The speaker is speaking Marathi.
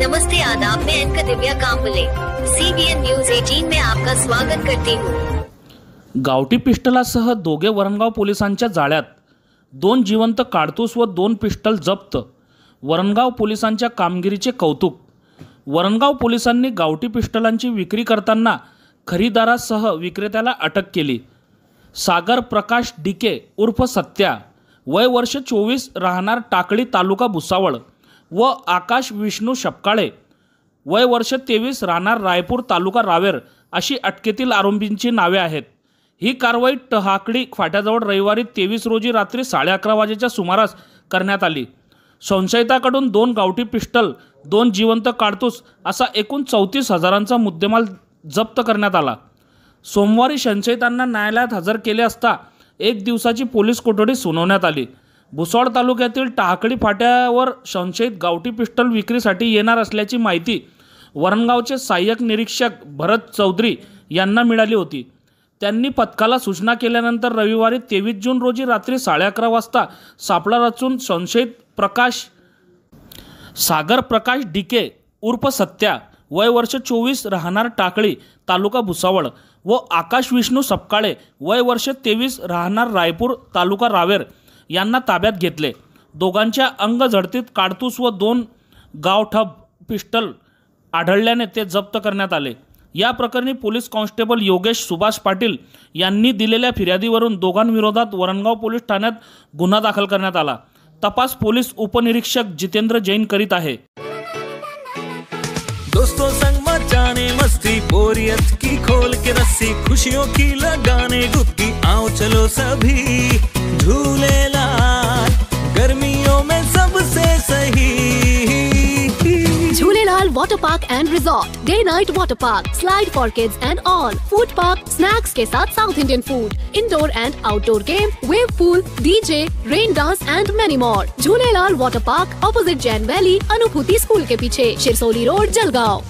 नमस्ते आदाब, मैं एंकर दिव्या कांबले CBN न्यूज 18 में आपका स्वागत करती हूँ। गावठी पिस्टलासह दोघे वरणगाव पोलिसांच्या जाळ्यात, 2 जिवंत कारतूस व 2 पिस्टल जप्त। वरणगाव पोलिसांच्या कामगिरीचे कौतुक। वरणगाव पोलिसांनी गावठी पिस्टलांची विक्री करताना खरेदीदारासह विक्रेत्याला अटक केली। सागर प्रकाश डिके उर्फ सत्या, वय वर्ष 24, राहणार टाकळी, तालुका भुसावळ, व आकाश विष्णू शपकाळे, वय वर्ष 23, राहणार रायपूर, तालुका रावेर अशी अटकेतील आरोपींची नावे आहेत। ही कारवाई टहाकडी फाट्याजवळ रविवारी 23 रोजी रात्री 11:30 वाजेच्या सुमारास करण्यात आली। संशयिताकडून 2 गावठी पिस्टल, 2 जिवंत कारतूस असा एकूण 34,000चा मुद्देमाल जप्त करण्यात आला। सोमवारी संशयितांना न्यायालयात हजर केले असता 1 दिवसाची पोलीस कोठडी सुनावण्यात आली। भुसावळ तालुक्यातील टाकडी फाट्यावर संशयित गावठी पिस्टल विक्रीसाठी येणार असल्याची माहिती वरणगावचे सहाय्यक निरीक्षक भरत चौधरी यांना मिळाली होती। त्यांनी पथकाला सूचना केल्यानंतर रविवारी 23 जून रोजी रात्री 11:30 वाजता सापळा रचून संशयित सागर प्रकाश डिके उर्फ सत्या, वय वर्ष 24, राहणार टाकळी, तालुका भुसावळ, व आकाश विष्णू सपकाळे, वय वर्ष 23, राहणार रायपूर, तालुका रावेर यांना ताब्यात घेतले। दोघांच्या अंग झडतीत कारतूस व 2 गावठब पिस्टल आढळल्याने ते जप्त करण्यात आले। या प्रकरणी पोलीस कॉन्स्टेबल योगेश सुभाष पाटील यांनी दिलेल्या फिर्यादीवरून दोघांविरोधात वरणगाव पोलीस ठाण्यात गुन्हा दाखल करण्यात आला। तपास पोलीस उपनिरीक्षक जितेंद्र जैन करीत आहे। दोस्तों संग मचाने मस्ती, बोरियत की खोल के रस्सी, खुशियों की लगाने गुत्ती, आओ चलो सभी झूलेलाल, गर्मियों में सबसे सही। Jhulelal water park and resort, day night water park, slide for kids and all, food park, snacks के साथ south Indian food, indoor and outdoor game, wave pool, DJ, rain dance and many more. Jhulelal water park, opposite Jain valley, Anubhuti school के पीछे, शिरसोली रोड, जलगांव।